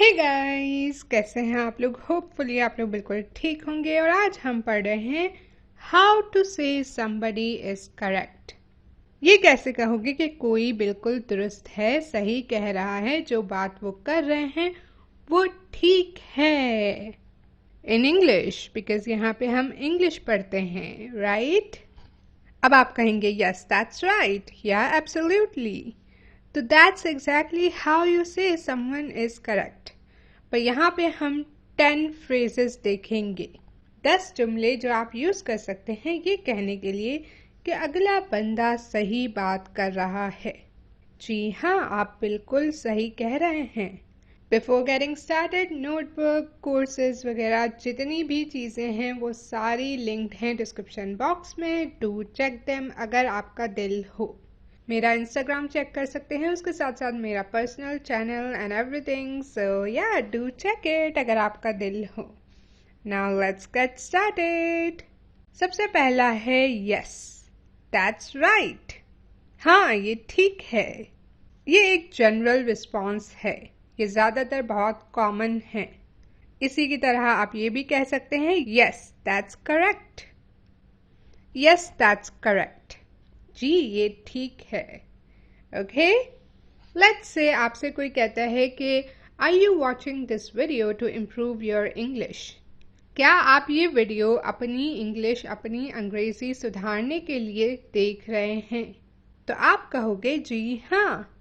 Hey guys, कैसे हैं आप लोग। होपफुली आप लोग बिल्कुल ठीक होंगे। और आज हम पढ़ रहे हैं हाउ टू से somebody इज करेक्ट। ये कैसे कहोगे कि कोई बिल्कुल दुरुस्त है, सही कह रहा है, जो बात वो कर रहे हैं वो ठीक है। इन इंग्लिश, बिकॉज यहाँ पे हम इंग्लिश पढ़ते हैं, राइट। अब आप कहेंगे यस दैट्स राइट या एब्सोल्युटली। तो दैट्स एग्जैक्टली हाउ यू से समवन इज करेक्ट। पर यहाँ पे हम 10 फ्रेजेस देखेंगे, 10 जुमले जो आप यूज कर सकते हैं ये कहने के लिए कि अगला बंदा सही बात कर रहा है। जी हाँ, आप बिल्कुल सही कह रहे हैं। Before getting started, notebook, courses वगैरह जितनी भी चीज़ें हैं वो सारी लिंक्ड हैं डिस्क्रिप्शन बॉक्स में। डू चेक देम अगर आपका दिल हो। मेरा इंस्टाग्राम चेक कर सकते हैं, उसके साथ साथ मेरा पर्सनल चैनल एंड एवरीथिंग। सो या, डू चेक इट अगर आपका दिल हो। Now let's get started. सबसे पहला है यस दैट्स राइट। हाँ, ये ठीक है। ये एक जनरल रिस्पॉन्स है, ये ज़्यादातर बहुत कॉमन है। इसी की तरह आप ये भी कह सकते हैं yes that's correct. Yes that's correct. जी ये ठीक है। ओके, लेट्स से आपसे कोई कहता है कि are you watching this video to improve your English. क्या आप ये वीडियो अपनी इंग्लिश, अपनी अंग्रेजी सुधारने के लिए देख रहे हैं। तो आप कहोगे जी हाँ,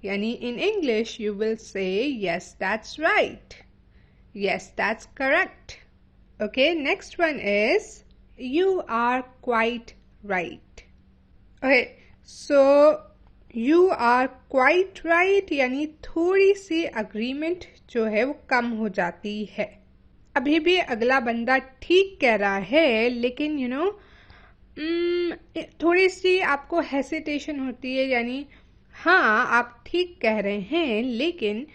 यानी in English you will say yes that's right, yes that's correct. Okay, next one is you are quite right. Okay, so you are quite right यानी थोड़ी सी अग्रीमेंट जो है वो कम हो जाती है। अभी भी अगला बंदा ठीक कह रहा है, लेकिन थोड़ी सी आपको हेसिटेशन होती है, यानी हाँ आप ठीक कह रहे हैं लेकिन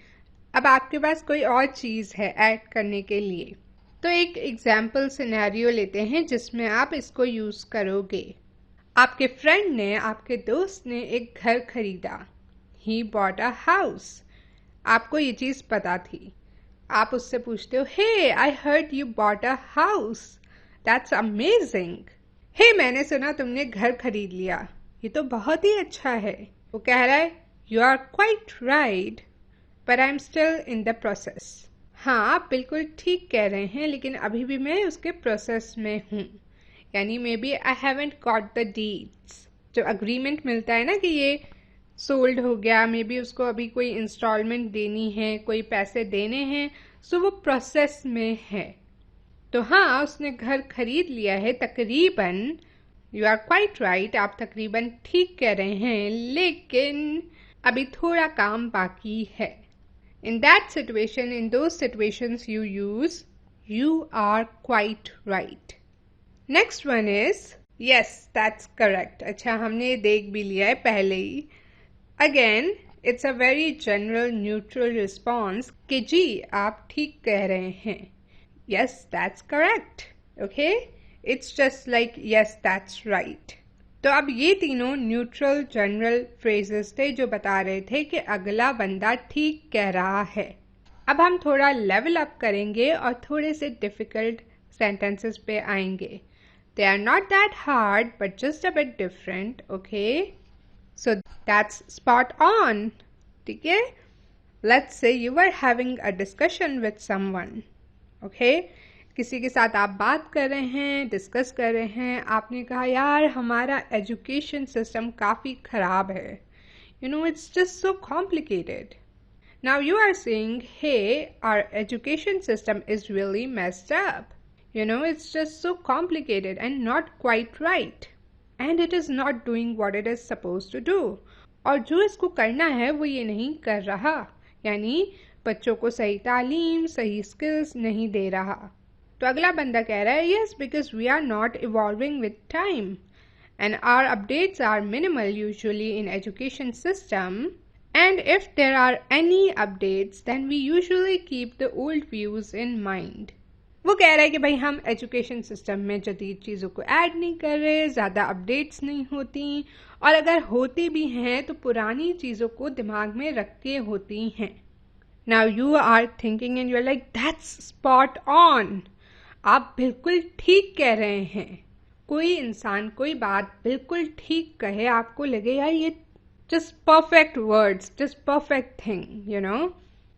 अब आपके पास कोई और चीज़ है ऐड करने के लिए। तो एक एग्जाम्पल सिनेरियो लेते हैं जिसमें आप इसको यूज़ करोगे। आपके फ्रेंड ने, आपके दोस्त ने एक घर खरीदा। He bought a house. आपको ये चीज़ पता थी। आप उससे पूछते हो, hey I heard you bought a house, that's amazing. Hey मैंने सुना तुमने घर खरीद लिया, ये तो बहुत ही अच्छा है। वो कह रहा है you are quite right but I am still in the process. हाँ, आप बिल्कुल ठीक कह रहे हैं लेकिन अभी भी मैं उसके प्रोसेस में हूँ, यानी maybe I haven't got the deeds. जो अग्रीमेंट मिलता है ना कि ये सोल्ड हो गया, मे बी उसको अभी कोई इंस्टॉलमेंट देनी है, कोई पैसे देने हैं, सो वो प्रोसेस में है। तो हाँ, उसने घर खरीद लिया है तकरीबन। यू आर क्वाइट राइट, आप तकरीबन ठीक कह रहे हैं, लेकिन अभी थोड़ा काम बाकी है। In that situation, in those situations you use you are quite right. Next one is yes that's correct. अच्छा, हमने देख भी लिया है पहले ही। Again it's a very general neutral response कि जी आप ठीक कह रहे हैं, yes that's correct. Okay, it's just like yes that's right. तो अब ये तीनों न्यूट्रल जनरल फ्रेजेस थे जो बता रहे थे कि अगला बंदा ठीक कह रहा है। अब हम थोड़ा लेवल अप करेंगे और थोड़े से डिफिकल्ट सेंटेंसेस पे आएंगे। They are not that hard, but just a bit different, okay? So that's spot on. ठीक है? Let's say you were having a discussion with someone, okay? किसी के साथ आप बात कर रहे हैं, डिस्कस कर रहे हैं, आपने कहा यार हमारा एजुकेशन सिस्टम काफ़ी ख़राब है, it's just so complicated. Now you are saying, hey, our education system is really messed up. It's just so complicated and not quite right. And it is not doing what it is supposed to do. और जो इसको करना है वो ये नहीं कर रहा, यानी बच्चों को सही तालीम, सही स्किल्स नहीं दे रहा। तो अगला बंदा कह रहा है yes, because we are not evolving with time and our updates are minimal usually in education system, and if there are any updates then we usually keep the old views in mind. वो कह रहा है कि भाई हम education system में जदीद चीज़ों को ऐड नहीं कर रहे, ज़्यादा अपडेट्स नहीं होती, और अगर होती भी हैं तो पुरानी चीज़ों को दिमाग में रख के होती हैं। Now you are thinking and you are like that's spot on. आप बिल्कुल ठीक कह रहे हैं। कोई इंसान कोई बात बिल्कुल ठीक कहे, आपको लगे यार ये just perfect words, just perfect thing, you know.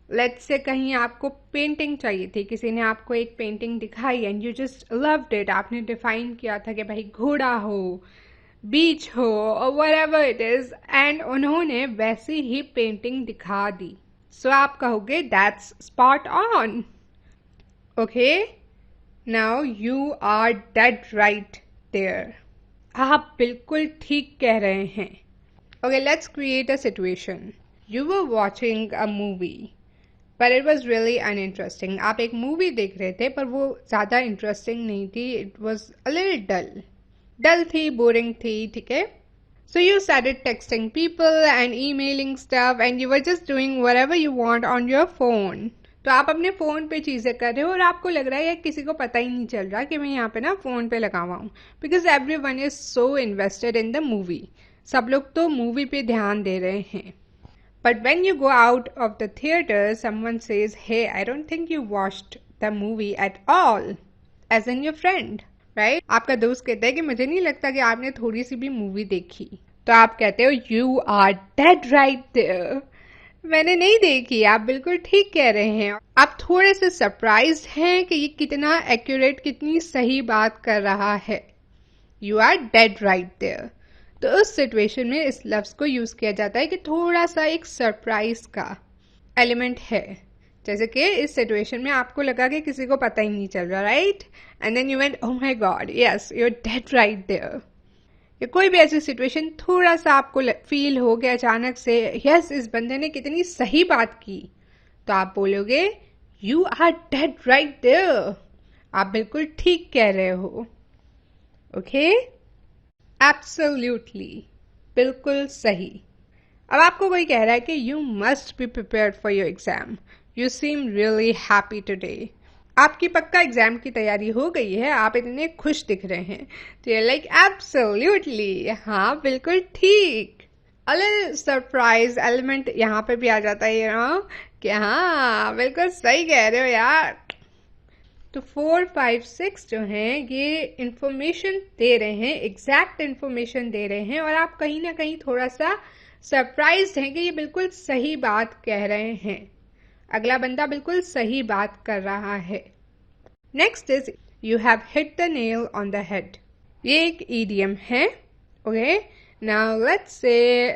Let's say कहीं आपको पेंटिंग चाहिए थी, किसी ने आपको एक पेंटिंग दिखाई and you just loved it. आपने डिफाइन किया था कि भाई घोड़ा हो, बीच हो और व्हाटएवर इट इज, एंड उन्होंने वैसी ही पेंटिंग दिखा दी। सो आप कहोगे that's spot on. Okay, now you are dead right there. आप बिल्कुल ठीक कह रहे हैं। Okay, let's create a situation. You were watching a movie पर इट वॉज रियली अनइंटरेस्टिंग। आप एक मूवी देख रहे थे पर वो ज़्यादा इंटरेस्टिंग नहीं थी। इट वॉज अ लिटिल डल, डल थी, बोरिंग थी, ठीक है। So you started texting people and emailing stuff and you were just doing whatever you want on your phone. तो आप अपने फ़ोन पे चीज़ें कर रहे हो और आपको लग रहा है किसी को पता ही नहीं चल रहा कि मैं यहाँ पे ना फ़ोन पे लगा हुआ हूँ, because every one is so invested in the movie. सब लोग तो मूवी पे ध्यान दे रहे हैं। But when you go out of the theater, someone says, hey, I don't think you watched the movie at all, as in your friend, right? आपका दोस्त कहता है कि मुझे नहीं लगता कि आपने थोड़ी सी भी मूवी देखी। तो आप कहते हो you are dead right there. मैंने नहीं देखी, आप बिल्कुल ठीक कह रहे हैं। आप थोड़े से सरप्राइज्ड हैं कि ये कितना एक्यूरेट, कितनी सही बात कर रहा है। You are dead right there. तो उस सिचुएशन में इस लफ्ज़ को यूज़ किया जाता है कि थोड़ा सा एक सरप्राइज का एलिमेंट है। जैसे कि इस सिचुएशन में आपको लगा कि किसी को पता ही नहीं चल रहा, right? And then you went, oh my God, yes you are dead right there. या कोई भी ऐसी सिचुएशन थोड़ा सा आपको फील हो गया अचानक से, यस इस बंदे ने कितनी सही बात की, तो आप बोलोगे you are dead right there. आप बिल्कुल ठीक कह रहे हो। ओके, एब्सोल्युटली, बिल्कुल सही। अब आपको कोई कह रहा है कि you must be prepared for your exam, you seem really happy today. आपकी पक्का एग्जाम की तैयारी हो गई है, आप इतने खुश दिख रहे हैं। तो ये लाइक एब्सोल्युटली, हाँ बिल्कुल ठीक। अलग सरप्राइज एलिमेंट यहाँ पे भी आ जाता है, यू नो, कि हाँ बिल्कुल सही कह रहे हो यार। तो 4, 5, 6 जो हैं ये इंफॉर्मेशन दे रहे हैं, एग्जैक्ट इंफॉर्मेशन दे रहे हैं, और आप कहीं ना कहीं थोड़ा सा सरप्राइज्ड हैं कि ये बिल्कुल सही बात कह रहे हैं। अगला बंदा बिल्कुल सही बात कर रहा है। Next is you have hit the nail on the head. ये एक ईडियम है। Okay, now let's say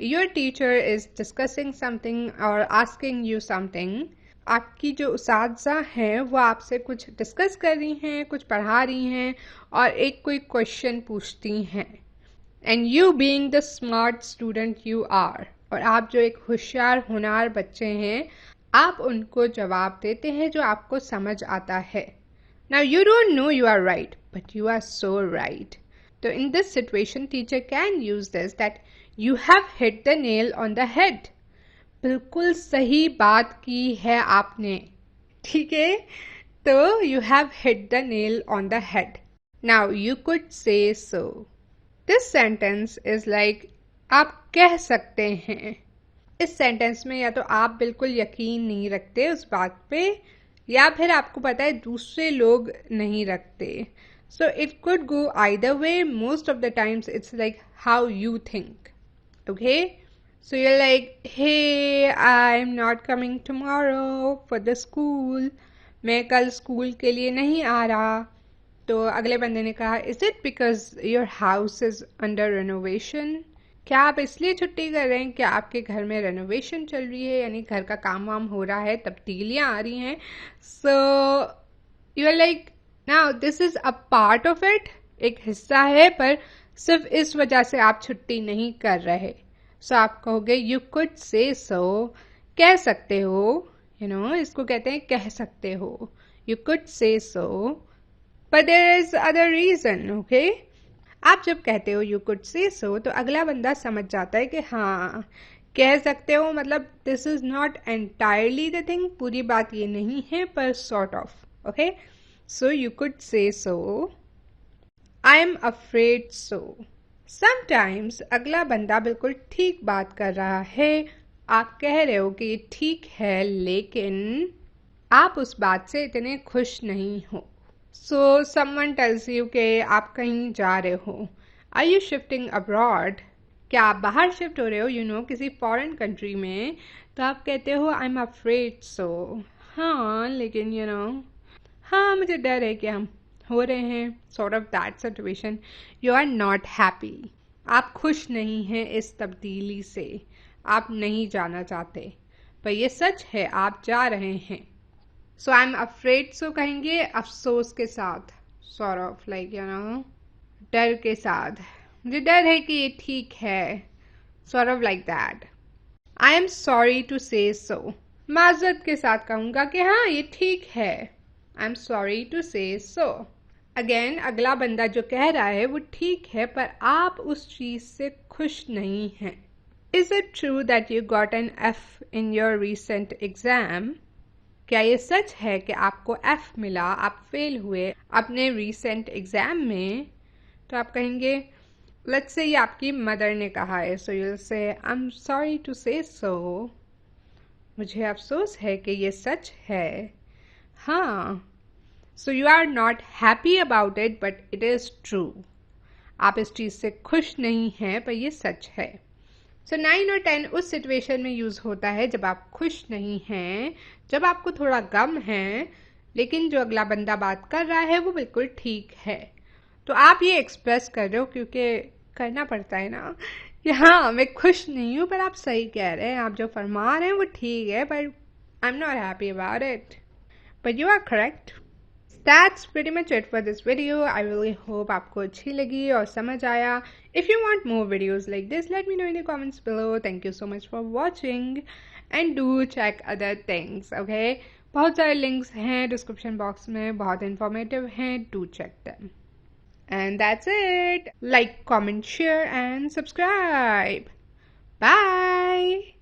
your teacher is discussing something और आस्किंग यू समथिंग। आपकी जो उस्ताज़ा हैं वो आपसे कुछ डिस्कस कर रही हैं, कुछ पढ़ा रही हैं और एक कोई क्वेश्चन पूछती हैं। And you being the smart student you are, और आप जो एक होशियार होनहार बच्चे हैं, आप उनको जवाब देते हैं जो आपको समझ आता है। Now you don't know you are right but you are so right. तो in this situation teacher can use this that you have hit the nail on the head. बिल्कुल सही बात की है आपने, ठीक है। तो you have hit the nail on the head. Now you could say so. This sentence is like आप कह सकते हैं। इस सेंटेंस में या तो आप बिल्कुल यकीन नहीं रखते उस बात पे, या फिर आपको पता है दूसरे लोग नहीं रखते। So it could go either way. Most of the times it's like how you think. Okay, so you're like, hey, I'm not coming tomorrow for the school. मैं कल स्कूल के लिए नहीं आ रहा। तो अगले बंदे ने कहा, is it because your house is under renovation? क्या आप इसलिए छुट्टी कर रहे हैं कि आपके घर में रेनोवेशन चल रही है, यानी घर का काम वाम हो रहा है, तब्दीलियां आ रही हैं। So you are like, now this is a part of it, एक हिस्सा है, पर सिर्फ इस वजह से आप छुट्टी नहीं कर रहे। सो आप कहोगे यू कुड से सो, कह सकते हो, यू नो, इसको कहते हैं कह सकते हो। You could say so but there is other reason. Okay, आप जब कहते हो यू कुड से सो तो अगला बंदा समझ जाता है कि हाँ कह सकते हो, मतलब this is not entirely the thing, पूरी बात ये नहीं है, पर sort of. Okay, so you could say so. I am afraid so. Sometimes अगला बंदा बिल्कुल ठीक बात कर रहा है, आप कह रहे हो कि ये ठीक है, लेकिन आप उस बात से इतने खुश नहीं हो। सो समवन टेल्स यू कि आप कहीं जा रहे हो। Are you shifting abroad? क्या आप बाहर शिफ्ट हो रहे हो, किसी फॉरेन कंट्री में? तो आप कहते हो आई एम अफ्रेड सो। हाँ, लेकिन हाँ, मुझे डर है कि हम हो रहे हैं, sort of that situation. You are not happy. आप खुश नहीं हैं इस तब्दीली से, आप नहीं जाना चाहते, पर ये सच है आप जा रहे हैं। सो आई एम अफ्रेड सो कहेंगे अफसोस के साथ, सॉर्ट ऑफ लाइक डर के साथ। मुझे डर है कि ये ठीक है, sort of like that. I am sorry to say so, माजरत के साथ कहूंगा कि हाँ ये ठीक है। आई am sorry to say so. Again अगला बंदा जो कह रहा है वो ठीक है, पर आप उस चीज से खुश नहीं हैं। Is it true that you got an F in your recent exam? क्या ये सच है कि आपको एफ मिला, आप फेल हुए अपने रिसेंट एग्जाम में? तो आप कहेंगे, लेट्स से ये आपकी मदर ने कहा है, सो यू विल से आई एम सॉरी टू से सो। मुझे अफसोस है कि ये सच है। हाँ, so you are not happy about it but it is true. आप इस चीज़ से खुश नहीं हैं, पर ये सच है। सो 9 और 10 उस सिचुएशन में यूज़ होता है जब आप खुश नहीं हैं, जब आपको थोड़ा गम है, लेकिन जो अगला बंदा बात कर रहा है वो बिल्कुल ठीक है। तो आप ये एक्सप्रेस कर रहे हो, क्योंकि करना पड़ता है ना कि हाँ मैं खुश नहीं हूँ, पर आप सही कह रहे हैं, आप जो फरमा रहे हैं वो ठीक है, पर I am not happy about it, but you are correct. That's pretty much it for this video. I really hope आपको अच्छी लगी और समझ आया. If you want more videos like this, let me know in the comments below. Thank you so much for watching and do check other things. Okay? बहुत सारे links हैं description box में, बहुत informative हैं. Do check them. And that's it. Like, comment, share and subscribe. Bye.